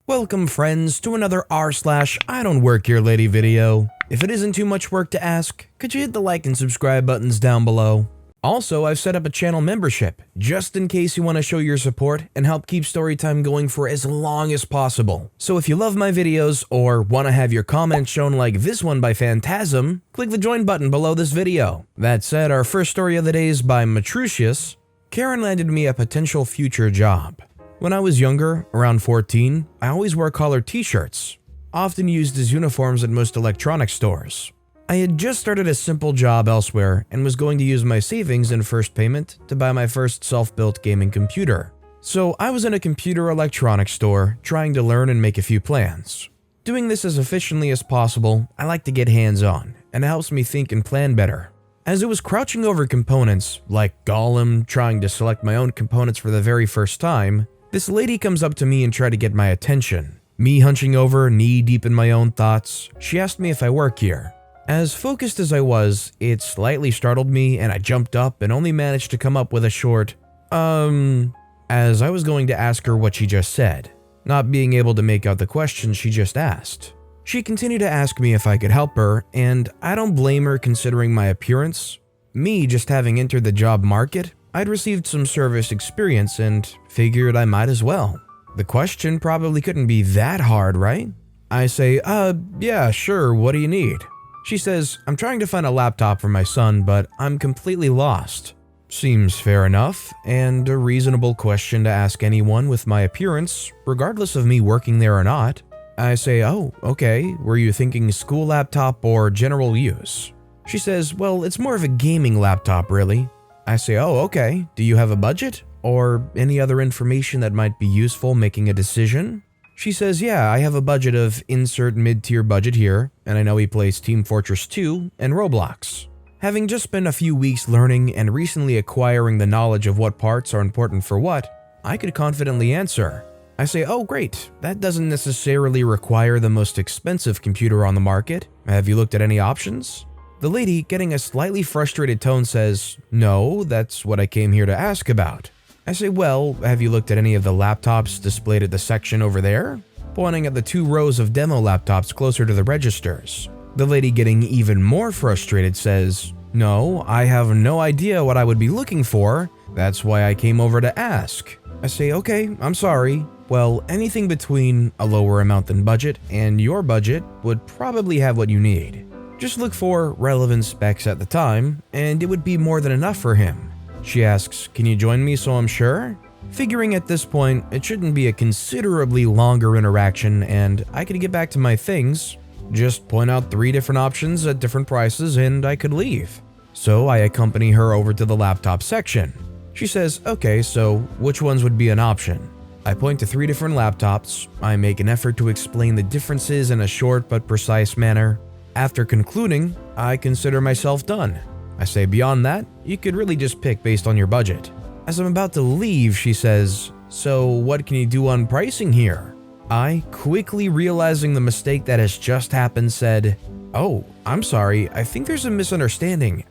Welcome friends to another r/IDontWorkHereLady video. If it isn't too much work to ask, could you hit the like and subscribe buttons down below? Also, I've set up a channel membership, just in case you want to show your support and help keep Storytime going for as long as possible. So if you love my videos or want to have your comments shown like this one by Phantasm, click the join button below this video. That said, our first story of the day is by Matrucius. Karen landed me a potential future job. When I was younger, around 14, I always wore collared t-shirts, often used as uniforms at most electronics stores. I had just started a simple job elsewhere and was going to use my savings and first payment to buy my first self-built gaming computer. So I was in a computer electronics store trying to learn and make a few plans. Doing this as efficiently as possible, I like to get hands-on, and it helps me think and plan better. As I was crouching over components, like Gollum trying to select my own components for the very first time, this lady comes up to me and tried to get my attention. Me hunching over, knee deep in my own thoughts, she asked me if I work here. As focused as I was, it slightly startled me and I jumped up and only managed to come up with a short, as I was going to ask her what she just said, not being able to make out the question she just asked. She continued to ask me if I could help her, and I don't blame her considering my appearance. Me just having entered the job market, I'd received some service experience and figured I might as well. The question probably couldn't be that hard, right? I say, yeah, sure, what do you need? She says, I'm trying to find a laptop for my son, but I'm completely lost. Seems fair enough, and a reasonable question to ask anyone with my appearance, regardless of me working there or not. I say, oh, okay, were you thinking school laptop or general use? She says, well, it's more of a gaming laptop, really. I say, oh, okay, do you have a budget? Or any other information that might be useful making a decision? She says, yeah, I have a budget of insert mid-tier budget here, and I know he plays Team Fortress 2 and Roblox. Having just spent a few weeks learning and recently acquiring the knowledge of what parts are important for what, I could confidently answer. I say, oh great, that doesn't necessarily require the most expensive computer on the market. Have you looked at any options? The lady, getting a slightly frustrated tone, says, no, that's what I came here to ask about. I say, well, have you looked at any of the laptops displayed at the section over there? Pointing at the 2 rows of demo laptops closer to the registers. The lady, getting even more frustrated, says, no, I have no idea what I would be looking for. That's why I came over to ask. I say, okay, I'm sorry. Well, anything between a lower amount than budget and your budget would probably have what you need. Just look for relevant specs at the time, and it would be more than enough for him. She asks, can you join me so I'm sure? Figuring at this point, it shouldn't be a considerably longer interaction and I could get back to my things, just point out 3 different options at different prices and I could leave. So I accompany her over to the laptop section. She says, okay, so which ones would be an option? I point to 3 different laptops. I make an effort to explain the differences in a short but precise manner. After concluding, I consider myself done. I say beyond that, you could really just pick based on your budget. As I'm about to leave, she says, so what can you do on pricing here? I, quickly realizing the mistake that has just happened, said, oh, I'm sorry, I think there's a misunderstanding.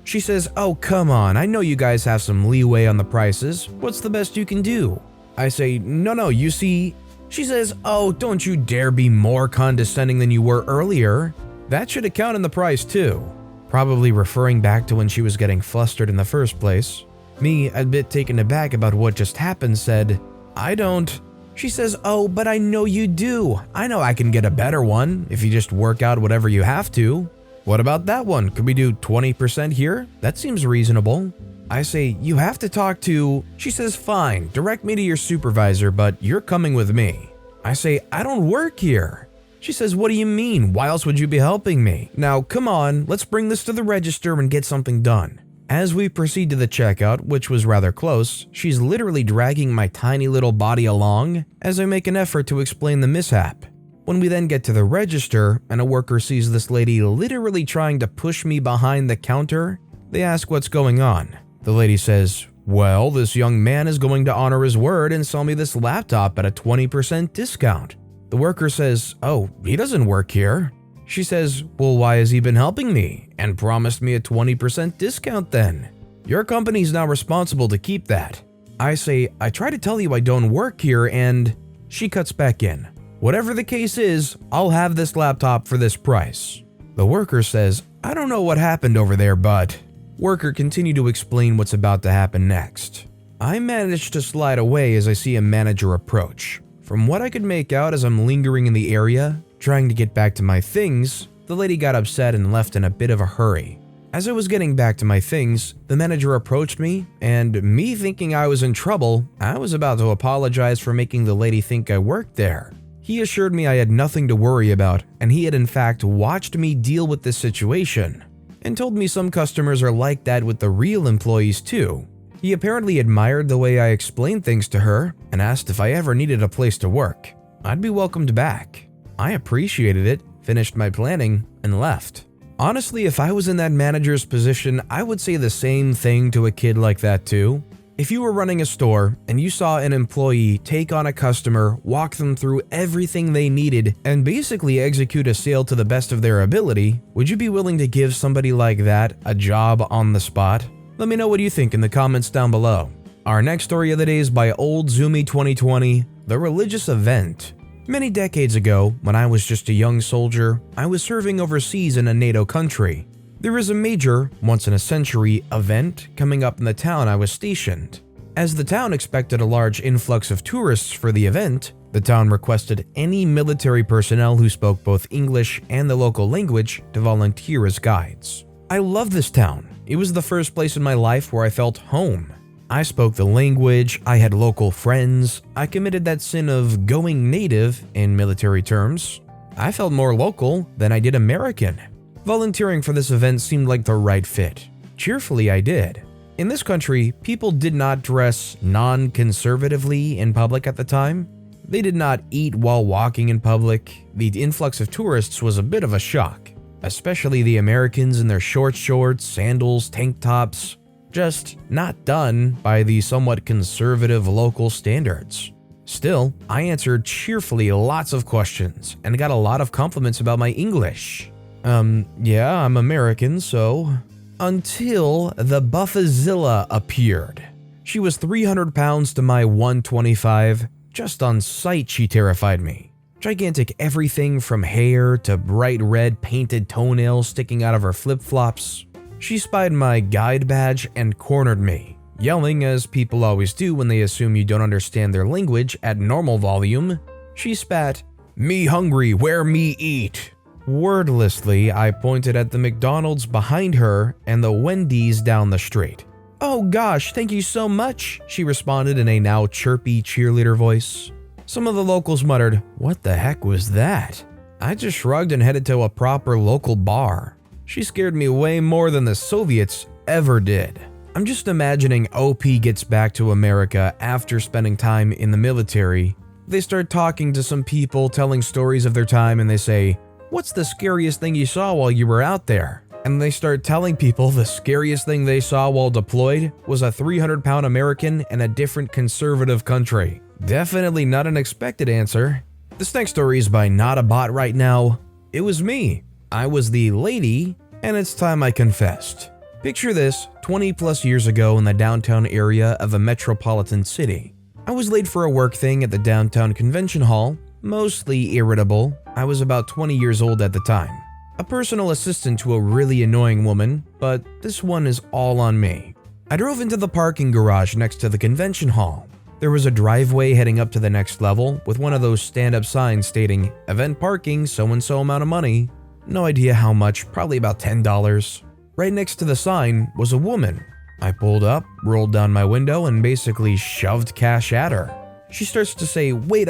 She says, oh, come on, I know you guys have some leeway on the prices. What's the best you can do? I say, no, you see. She says, oh, don't you dare be more condescending than you were earlier. That should account in the price too. Probably referring back to when she was getting flustered in the first place. Me, a bit taken aback about what just happened, said, I don't. She says, oh, but I know you do. I know I can get a better one if you just work out whatever you have to. What about that one? Could we do 20% here? That seems reasonable. I say, you have to talk to. She says, fine, direct me to your supervisor, but you're coming with me. I say, I don't work here. She says, what do you mean? Why else would you be helping me? Now, come on, let's bring this to the register and get something done. As we proceed to the checkout, which was rather close, she's literally dragging my tiny little body along as I make an effort to explain the mishap. When we then get to the register and a worker sees this lady literally trying to push me behind the counter, they ask what's going on. The lady says, well, this young man is going to honor his word and sell me this laptop at a 20% discount. The worker says, oh, he doesn't work here. She says, well, why has he been helping me and promised me a 20% discount then? Your company's now responsible to keep that. I say, I try to tell you I don't work here and She cuts back in. Whatever the case is, I'll have this laptop for this price. The worker says, I don't know what happened over there, but... Worker continued to explain what's about to happen next. I managed to slide away as I see a manager approach. From what I could make out as I'm lingering in the area, trying to get back to my things, the lady got upset and left in a bit of a hurry. As I was getting back to my things, the manager approached me, and me thinking I was in trouble, I was about to apologize for making the lady think I worked there. He assured me I had nothing to worry about, and he had in fact watched me deal with this situation, and told me some customers are like that with the real employees too. He apparently admired the way I explained things to her, and asked if I ever needed a place to work. I'd be welcomed back. I appreciated it, finished my planning, and left. Honestly, if I was in that manager's position, I would say the same thing to a kid like that too. If you were running a store and you saw an employee take on a customer, walk them through everything they needed, and basically execute a sale to the best of their ability, would you be willing to give somebody like that a job on the spot? Let me know what you think in the comments down below. Our next story of the day is by Old Zoomy 2020, The Religious Event. Many decades ago, when I was just a young soldier, I was serving overseas in a NATO country. There was a major, once-in-a-century event coming up in the town I was stationed. As the town expected a large influx of tourists for the event, the town requested any military personnel who spoke both English and the local language to volunteer as guides. I love this town. It was the first place in my life where I felt home. I spoke the language, I had local friends, I committed that sin of going native in military terms. I felt more local than I did American. Volunteering for this event seemed like the right fit. Cheerfully, I did. In this country, people did not dress non-conservatively in public at the time. They did not eat while walking in public. The influx of tourists was a bit of a shock, especially the Americans in their short shorts, sandals, tank tops. Just not done by the somewhat conservative local standards. Still, I answered cheerfully lots of questions and got a lot of compliments about my English. Yeah, I'm American, so... Until the Buffazilla appeared. She was 300 pounds to my 125. Just on sight, she terrified me. Gigantic everything from hair to bright red painted toenails sticking out of her flip-flops. She spied my guide badge and cornered me, yelling as people always do when they assume you don't understand their language at normal volume. She spat, "Me hungry, where me eat?" Wordlessly, I pointed at the McDonald's behind her and the Wendy's down the street. "Oh gosh, thank you so much," she responded in a now chirpy cheerleader voice. Some of the locals muttered, "What the heck was that?" I just shrugged and headed to a proper local bar. She scared me way more than the Soviets ever did. I'm just imagining OP gets back to America after spending time in the military. They start talking to some people, telling stories of their time, and they say, "What's the scariest thing you saw while you were out there?" And they start telling people the scariest thing they saw while deployed was a 300-pound American in a different conservative country. Definitely not an expected answer. This next story is by Not a Bot Right Now. It was me. I was the lady, and it's time I confessed. Picture this, 20 plus years ago in the downtown area of a metropolitan city. I was late for a work thing at the downtown convention hall, mostly irritable. I was about 20 years old at the time. A personal assistant to a really annoying woman, but this one is all on me. I drove into the parking garage next to the convention hall. There was a driveway heading up to the next level with one of those stand-up signs stating, "Event parking, so-and-so amount of money." No idea how much, probably about $10. Right next to the sign was a woman. I pulled up, rolled down my window, and basically shoved cash at her. She starts to say, "Wait,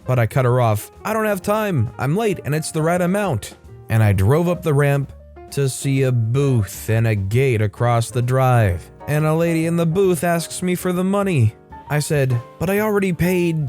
But I cut her off. "I don't have time. I'm late and it's the right amount." And I drove up the ramp to see a booth and a gate across the drive. And a lady in the booth asks me for the money. I said, "But I already paid."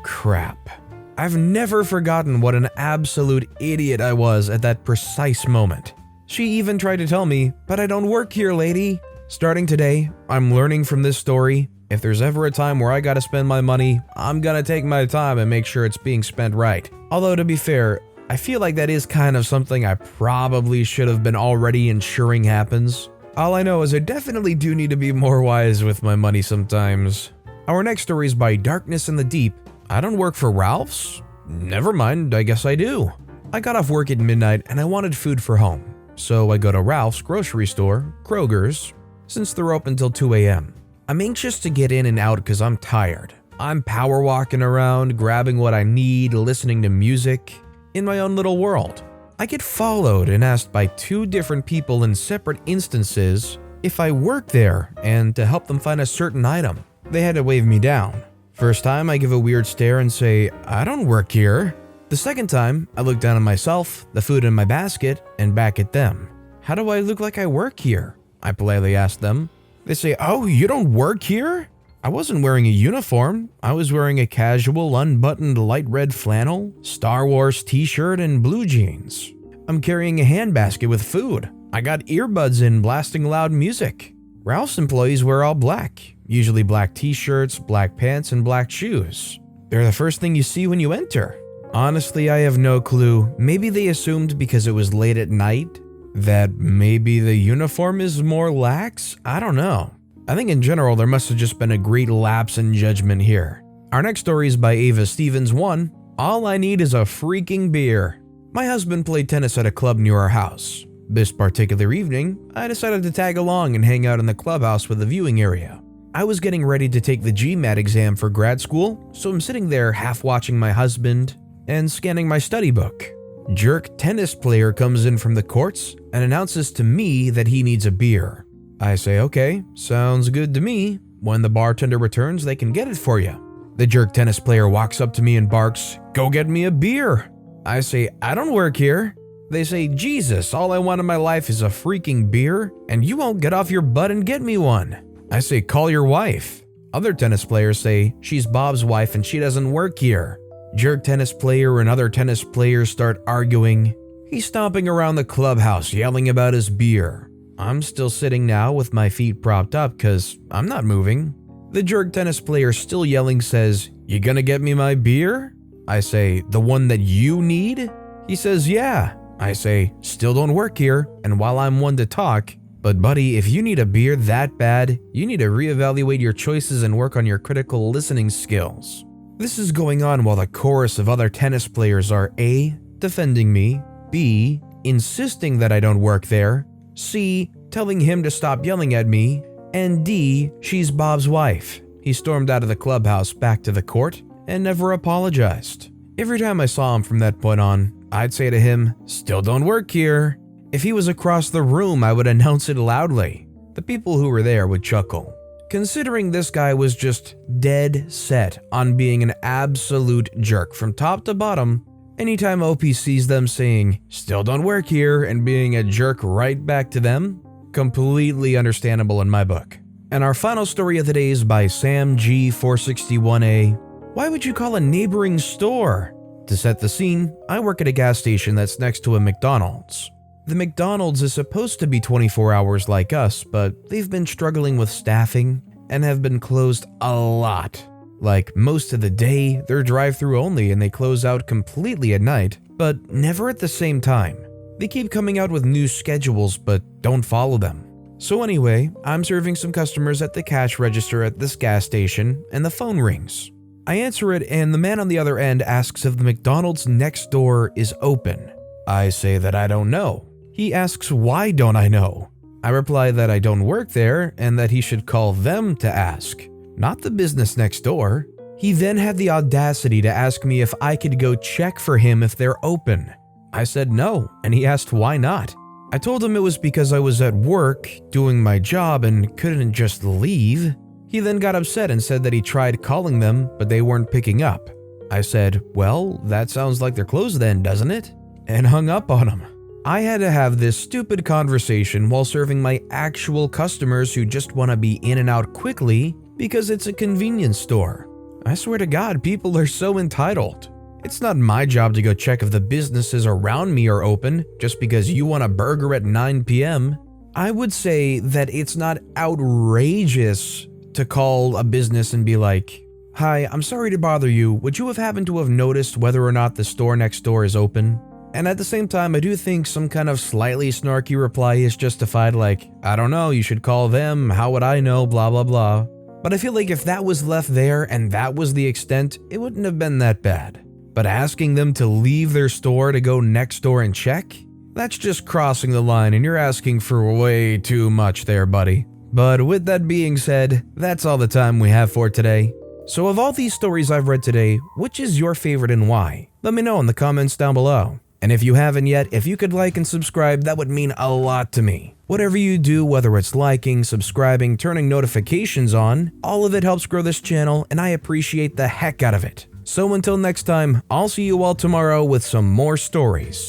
Crap. I've never forgotten what an absolute idiot I was at that precise moment. She even tried to tell me, "But I don't work here, lady." Starting today, I'm learning from this story. If there's ever a time where I gotta spend my money, I'm gonna take my time and make sure it's being spent right. Although to be fair, I feel like that is kind of something I probably should have been already ensuring happens. All I know is I definitely do need to be more wise with my money sometimes. Our next story is by Darkness in the Deep, I don't work for Ralph's? Never mind, I guess I do. I got off work at midnight and I wanted food for home. So I go to Ralph's grocery store, Kroger's, since they're open till 2 a.m. I'm anxious to get in and out because I'm tired. I'm power walking around, grabbing what I need, listening to music, in my own little world. I get followed and asked by 2 different people in separate instances if I work there and to help them find a certain item. They had to wave me down. First time, I give a weird stare and say, I don't work here. The second time, I look down at myself, the food in my basket, and back at them. How do I look like I work here? I politely ask them. They say, oh, you don't work here? I wasn't wearing a uniform. I was wearing a casual, unbuttoned light red flannel, Star Wars t-shirt, and blue jeans. I'm carrying a handbasket with food. I got earbuds in blasting loud music. Ralph's employees wear all black, usually black t-shirts, black pants, and black shoes. They're the first thing you see when you enter. Honestly, I have no clue. Maybe they assumed because it was late at night that maybe the uniform is more lax? I don't know. I think in general there must have just been a great lapse in judgment here. Our next story is by Ava Stevens 1. All I need is a freaking beer. My husband played tennis at a club near our house. This particular evening, I decided to tag along and hang out in the clubhouse with the viewing area. I was getting ready to take the GMAT exam for grad school, so I'm sitting there half watching my husband and scanning my study book. Jerk tennis player comes in from the courts and announces to me that he needs a beer. I say, okay, sounds good to me. When the bartender returns, they can get it for you. The jerk tennis player walks up to me and barks, go get me a beer. I say, I don't work here. They say, Jesus, all I want in my life is a freaking beer, and you won't get off your butt and get me one. I say, call your wife. Other tennis players say, she's Bob's wife and she doesn't work here. Jerk tennis player and other tennis players start arguing. He's stomping around the clubhouse yelling about his beer. I'm still sitting now with my feet propped up because I'm not moving. The jerk tennis player still yelling says, you gonna get me my beer? I say, the one that you need? He says, yeah. I say, still don't work here, and while I'm one to talk, but buddy, if you need a beer that bad, you need to reevaluate your choices and work on your critical listening skills. This is going on while the chorus of other tennis players are A, defending me, B, insisting that I don't work there, C, telling him to stop yelling at me, and D, she's Bob's wife. He stormed out of the clubhouse back to the court and never apologized. Every time I saw him from that point on, I'd say to him, still don't work here. If he was across the room, I would announce it loudly. The people who were there would chuckle. Considering this guy was just dead set on being an absolute jerk from top to bottom, anytime OP sees them saying, still don't work here, and being a jerk right back to them, completely understandable in my book. And our final story of the day is by Sam G461A. Why would you call a neighboring store? To set the scene, I work at a gas station that's next to a McDonald's. The McDonald's is supposed to be 24 hours like us, but they've been struggling with staffing and have been closed a lot. Like most of the day, they're drive-through only and they close out completely at night, but never at the same time. They keep coming out with new schedules but don't follow them. So anyway, I'm serving some customers at the cash register at this gas station and the phone rings. I answer it and the man on the other end asks if the McDonald's next door is open. I say that I don't know. He asks why don't I know? I reply that I don't work there and that he should call them to ask, not the business next door. He then had the audacity to ask me if I could go check for him if they're open. I said no, and he asked why not. I told him it was because I was at work doing my job and couldn't just leave. He then got upset and said that he tried calling them, but they weren't picking up. I said, well, that sounds like they're closed then, doesn't it? And hung up on him. I had to have this stupid conversation while serving my actual customers who just want to be in and out quickly because it's a convenience store. I swear to God, people are so entitled. It's not my job to go check if the businesses around me are open just because you want a burger at 9 p.m. I would say that it's not outrageous to call a business and be like, hi, I'm sorry to bother you. Would you have happened to have noticed whether or not the store next door is open? And at the same time, I do think some kind of slightly snarky reply is justified, like, I don't know, you should call them, how would I know, blah blah blah. But I feel like if that was left there and that was the extent, it wouldn't have been that bad. But asking them to leave their store to go next door and check? That's just crossing the line and you're asking for way too much there, buddy. But with that being said, that's all the time we have for today. So of all these stories I've read today, which is your favorite and why? Let me know in the comments down below. And if you haven't yet, if you could like and subscribe, that would mean a lot to me. Whatever you do, whether it's liking, subscribing, turning notifications on, all of it helps grow this channel and I appreciate the heck out of it. So until next time, I'll see you all tomorrow with some more stories.